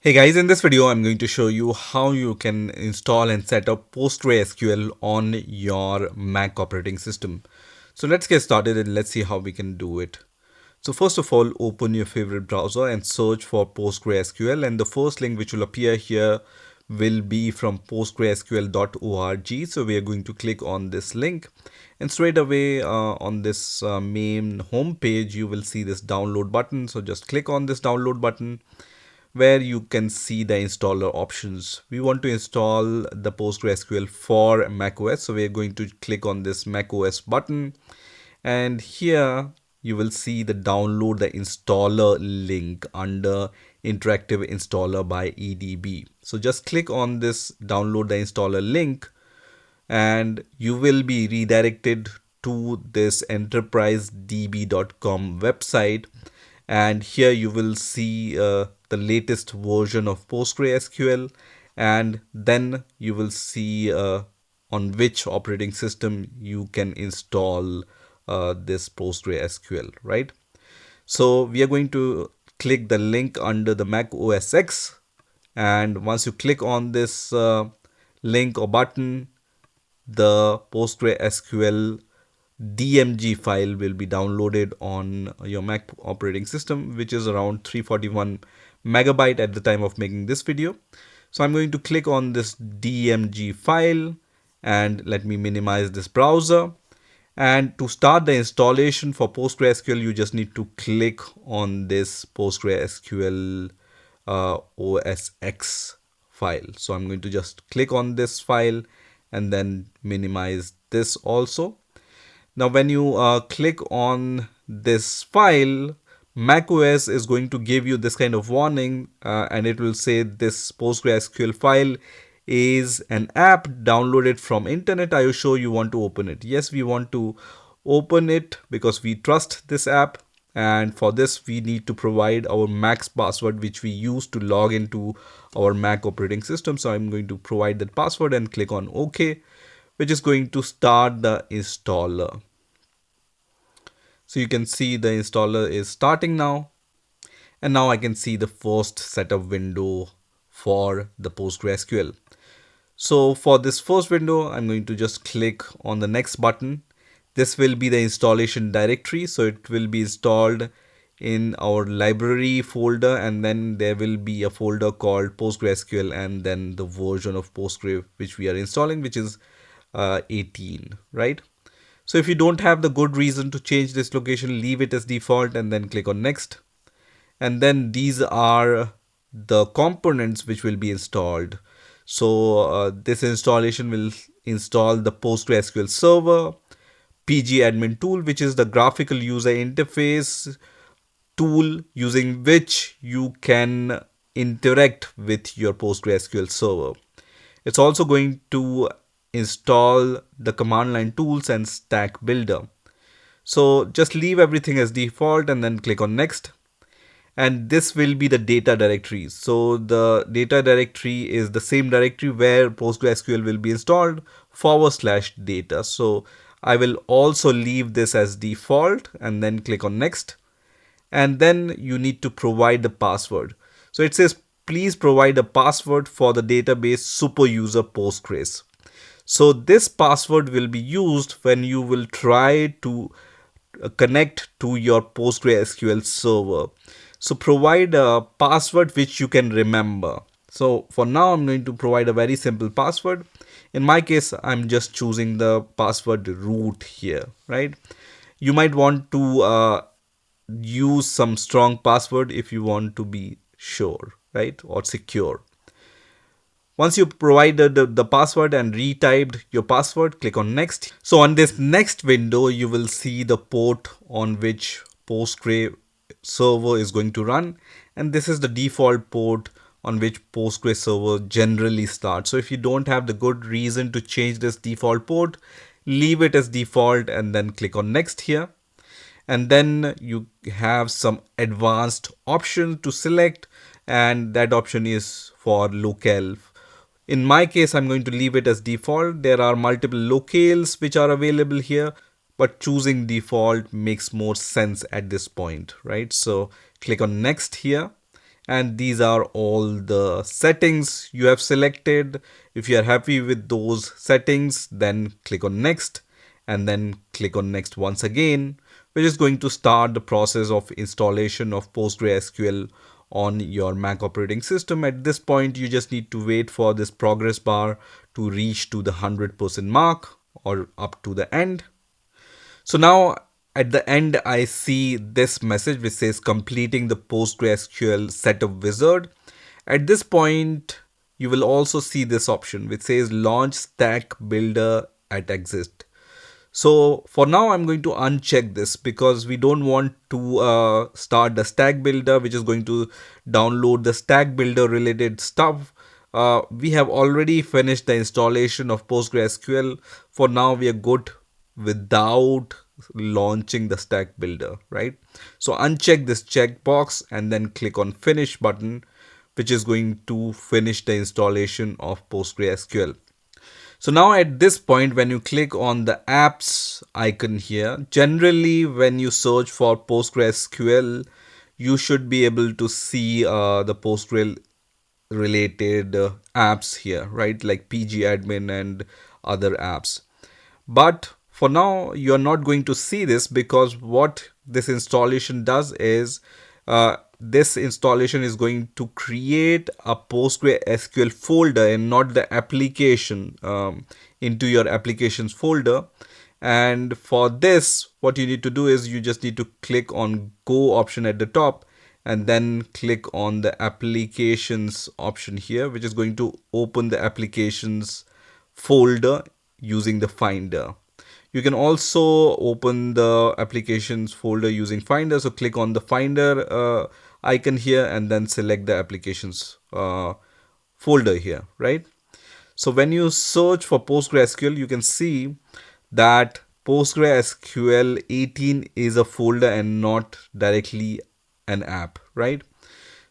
Hey guys, in this video I'm going to show you how you can install and set up PostgreSQL on your Mac operating system. So let's get started and let's see how we can do it. So first of all, open your favorite browser and search for PostgreSQL, and the first link which will appear here will be from postgresql.org. So we are going to click on this link, and straight away on this main home page you will see this download button. So just click on this download button where you can see the installer options. We want to install the PostgreSQL for macOS, so we're going to click on this macOS button, and here you will see the download the installer link under interactive installer by EDB. So just click on this download the installer link and you will be redirected to this enterprisedb.com website, and here you will see the latest version of PostgreSQL, and then you will see on which operating system you can install this PostgreSQL, right? So we are going to click the link under the Mac OS X, and once you click on this link or button, the PostgreSQL DMG file will be downloaded on your Mac operating system, which is around 341 megabyte at the time of making this video. So I'm going to click on this DMG file, and let me minimize this browser. And to start the installation for PostgreSQL, you just need to click on this PostgreSQL OS X file. So I'm going to just click on this file and then minimize this also. Now, when you click on this file, macOS is going to give you this kind of warning, and it will say this PostgreSQL file is an app downloaded from internet. Are you sure you want to open it? Yes, we want to open it because we trust this app, and for this we need to provide our Mac's password, which we use to log into our Mac operating system. So I'm going to provide that password and click on OK, which is going to start the installer. So you can see the installer is starting now, and now I can see the first setup window for the PostgreSQL. So for this first window, I'm going to just click on the next button. This will be the installation directory, so it will be installed in our library folder, and then there will be a folder called PostgreSQL and then the version of Postgre which we are installing, which is 18, right? So if you don't have the good reason to change this location, leave it as default and then click on next. And then these are the components which will be installed. So this installation will install the PostgreSQL server, pgAdmin tool, which is the graphical user interface tool using which you can interact with your PostgreSQL server. It's also going to install the command line tools and stack builder. So just leave everything as default and then click on next. And this will be the data directory. So the data directory is the same directory where PostgreSQL will be installed /data. So I will also leave this as default and then click on next. And then you need to provide the password. So it says, please provide a password for the database superuser Postgres. So this password will be used when you will try to connect to your PostgreSQL server. So provide a password which you can remember. So for now, I'm going to provide a very simple password. In my case, I'm just choosing the password root here, right? You might want to use some strong password if you want to be sure, right? Or secure. Once you provided the password and retyped your password, click on next. So on this next window, you will see the port on which Postgre server is going to run. And this is the default port on which Postgre server generally starts. So if you don't have the good reason to change this default port, leave it as default and then click on next here. And then you have some advanced options to select, and that option is for locale. In my case, I'm going to leave it as default. There are multiple locales which are available here, but choosing default makes more sense at this point, right? So click on next here, and these are all the settings you have selected. If you are happy with those settings, then click on next, and then click on next once again, which is going to start the process of installation of PostgreSQL on your Mac operating system. At this point, you just need to wait for this progress bar to reach to the 100% mark or up to the end. So now at the end, I see this message which says completing the PostgreSQL setup wizard. At this point, you will also see this option which says launch stack builder at exit. So for now, I'm going to uncheck this because we don't want to start the stack builder, which is going to download the stack builder related stuff. We have already finished the installation of PostgreSQL. For now, we are good without launching the stack builder, right? So uncheck this checkbox and then click on finish button, which is going to finish the installation of PostgreSQL. So now at this point, when you click on the apps icon here, generally when you search for PostgreSQL, you should be able to see the Postgres related apps here, right? Like pgAdmin and other apps. But for now, you're not going to see this because what this installation does is this installation is going to create a PostgreSQL folder and not the application into your applications folder. And for this, what you need to do is you just need to click on Go option at the top and then click on the applications option here, which is going to open the applications folder using the Finder. You can also open the applications folder using Finder. So click on the Finder icon here and then select the applications folder here, right? So when you search for PostgreSQL, you can see that PostgreSQL 18 is a folder and not directly an app, right?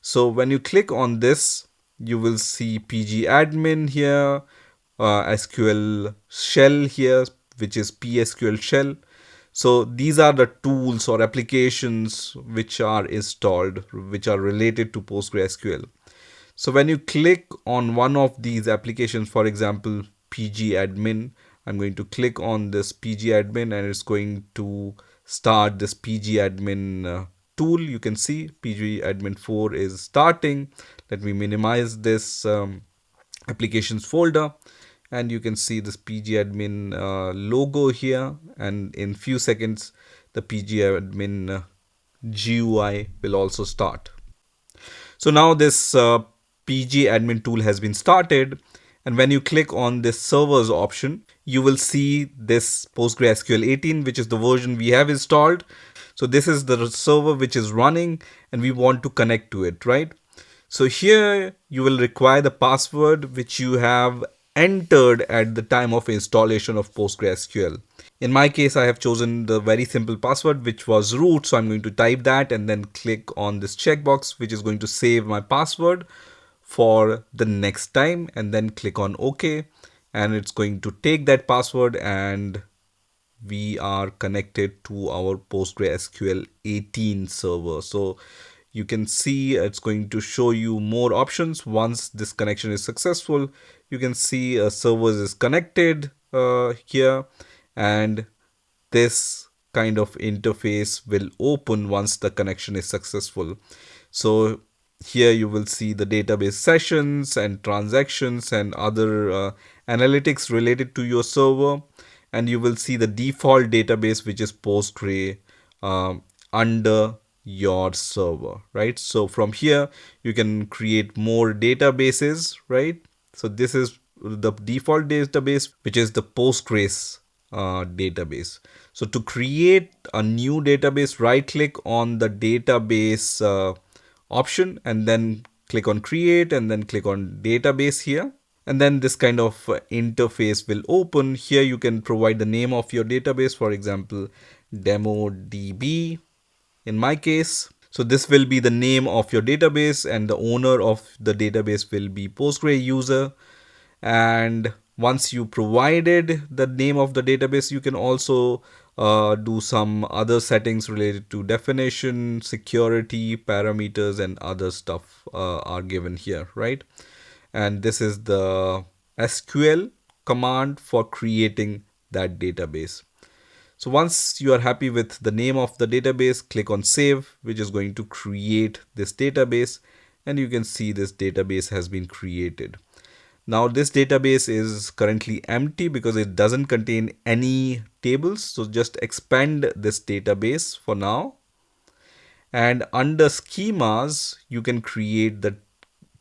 So when you click on this, you will see pgAdmin here, SQL shell here, which is PSQL shell. So these are the tools or applications which are installed, which are related to PostgreSQL. So when you click on one of these applications, for example, pgAdmin, I'm going to click on this pgAdmin and it's going to start this pgAdmin tool. You can see pgAdmin 4 is starting. Let me minimize this applications folder and you can see this pgAdmin logo here, and in few seconds the pgAdmin GUI will also start. So now this pgAdmin tool has been started, and when you click on this servers option, you will see this PostgreSQL 18, which is the version we have installed. So this is the server which is running and we want to connect to it, right? So here you will require the password which you have entered at the time of installation of PostgreSQL. In my case, I have chosen the very simple password, which was root. So I'm going to type that and then click on this checkbox, which is going to save my password for the next time, and then click on OK. And it's going to take that password and we are connected to our PostgreSQL 18 server. So you can see it's going to show you more options. Once this connection is successful, you can see a server is connected here, and this kind of interface will open once the connection is successful. So here you will see the database sessions and transactions and other analytics related to your server, and you will see the default database, which is Postgre, under your server, right? So from here you can create more databases, right? So this is the default database, which is the Postgres database. So to create a new database, right click on the database option and then click on create and then click on database here, and then this kind of interface will open. Here you can provide the name of your database, for example DemoDB in my case. So this will be the name of your database and the owner of the database will be Postgre user, and Once you provided the name of the database, you can also do some other settings related to definition, security, parameters, and other stuff are given here, right? And this is the SQL command for creating that database. So once you are happy with the name of the database, click on save, which is going to create this database. And you can see this database has been created. Now this database is currently empty because it doesn't contain any tables. So just expand this database for now. And under schemas, you can create the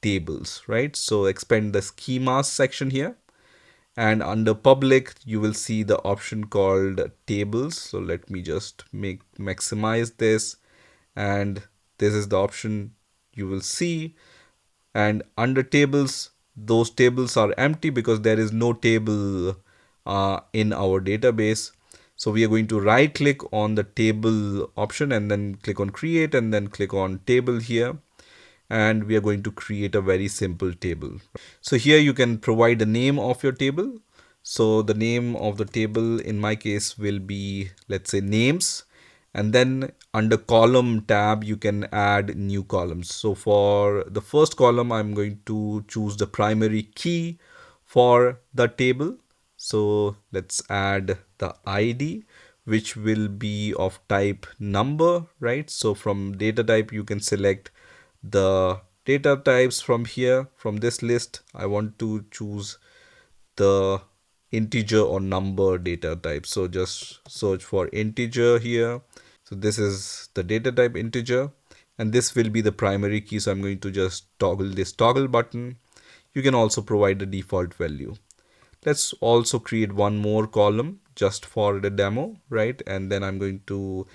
tables, right? So expand the schemas section here. And under public, you will see the option called tables. So let me just maximize this. And this is the option you will see. And under tables, those tables are empty because there is no table in our database. So we are going to right click on the table option and then click on create and then click on table here. And we are going to create a very simple table. So here you can provide the name of your table. So the name of the table in my case will be, let's say, names. And then under column tab, you can add new columns. So for the first column, I'm going to choose the primary key for the table. So let's add the ID, which will be of type number, right? So from data type, you can select the data types from here. From this list, I want to choose the integer or number data type. So just search for integer here. So this is the data type integer, and this will be the primary key. So I'm going to just toggle this toggle button. You can also provide the default value. Let's also create one more column just for the demo, right? And then I'm going to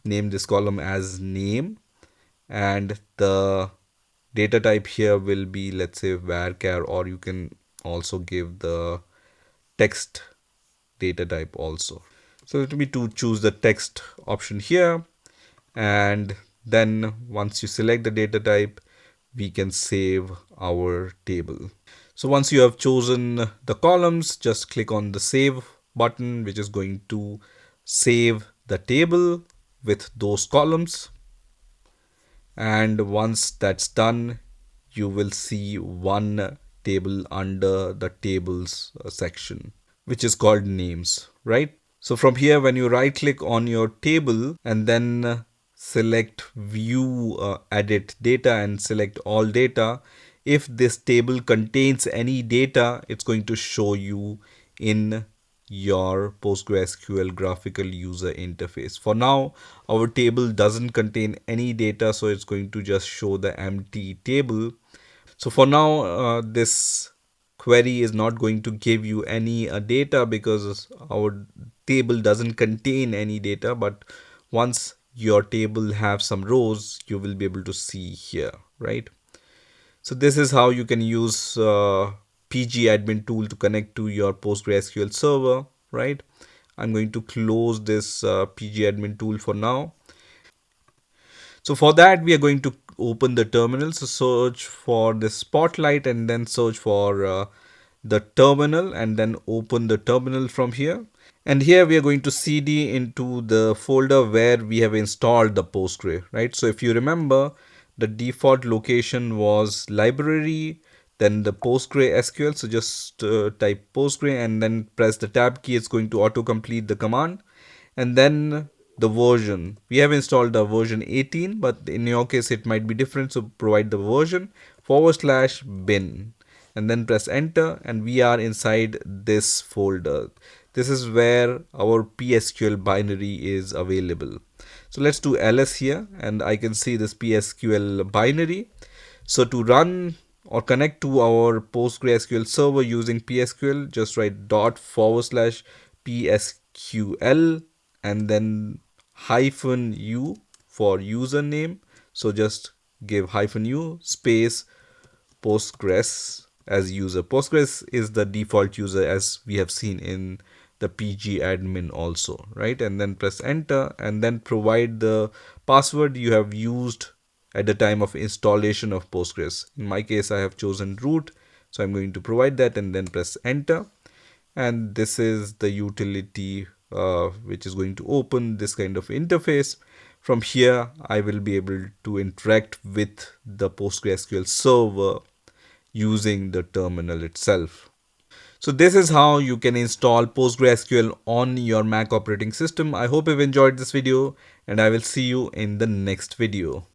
name this column as name, and the data type here will be, let's say, varchar, or you can also give the text data type also. So let me to choose the text option here, and then once you select the data type, we can save our table. So once you have chosen the columns, just click on the save button, which is going to save the table with those columns. And once that's done, you will see one table under the tables section, which is called names, right? So from here, when you right click on your table and then select view edit data and select all data, if this table contains any data, it's going to show you in your PostgreSQL graphical user interface. For now, our table doesn't contain any data, so it's going to just show the empty table. So for now, this query is not going to give you any data because our table doesn't contain any data. But once your table have some rows, you will be able to see here, right? So this is how you can use pgAdmin tool to connect to your PostgreSQL server, right? I'm going to close this pgAdmin tool for now. So for that, we are going to open the terminal. So search for the spotlight and then search for the terminal and then open the terminal from here. And here we are going to cd into the folder where we have installed the Postgre, right? So if you remember, the default location was library, then the PostgreSQL. So just type Postgre and then press the tab key. It's going to auto complete the command. And then the version, we have installed the version 18, but in your case it might be different. So provide the version /bin and then press enter, and we are inside this folder. This is where our PSQL binary is available. So let's do ls here, and I can see this PSQL binary. So to run or connect to our PostgreSQL server using PSQL, just write ./PSQL and then -u for username. So just give -u space Postgres as user. Postgres is the default user as we have seen in the pgAdmin also, right? And then press enter and then provide the password you have used at the time of installation of Postgres. In my case, I have chosen root, so I'm going to provide that and then press enter. and this is the utility which is going to open this kind of interface. From here, I will be able to interact with the PostgreSQL server using the terminal itself. So this is how you can install PostgreSQL on your Mac operating system. I hope you've enjoyed this video, and I will see you in the next video.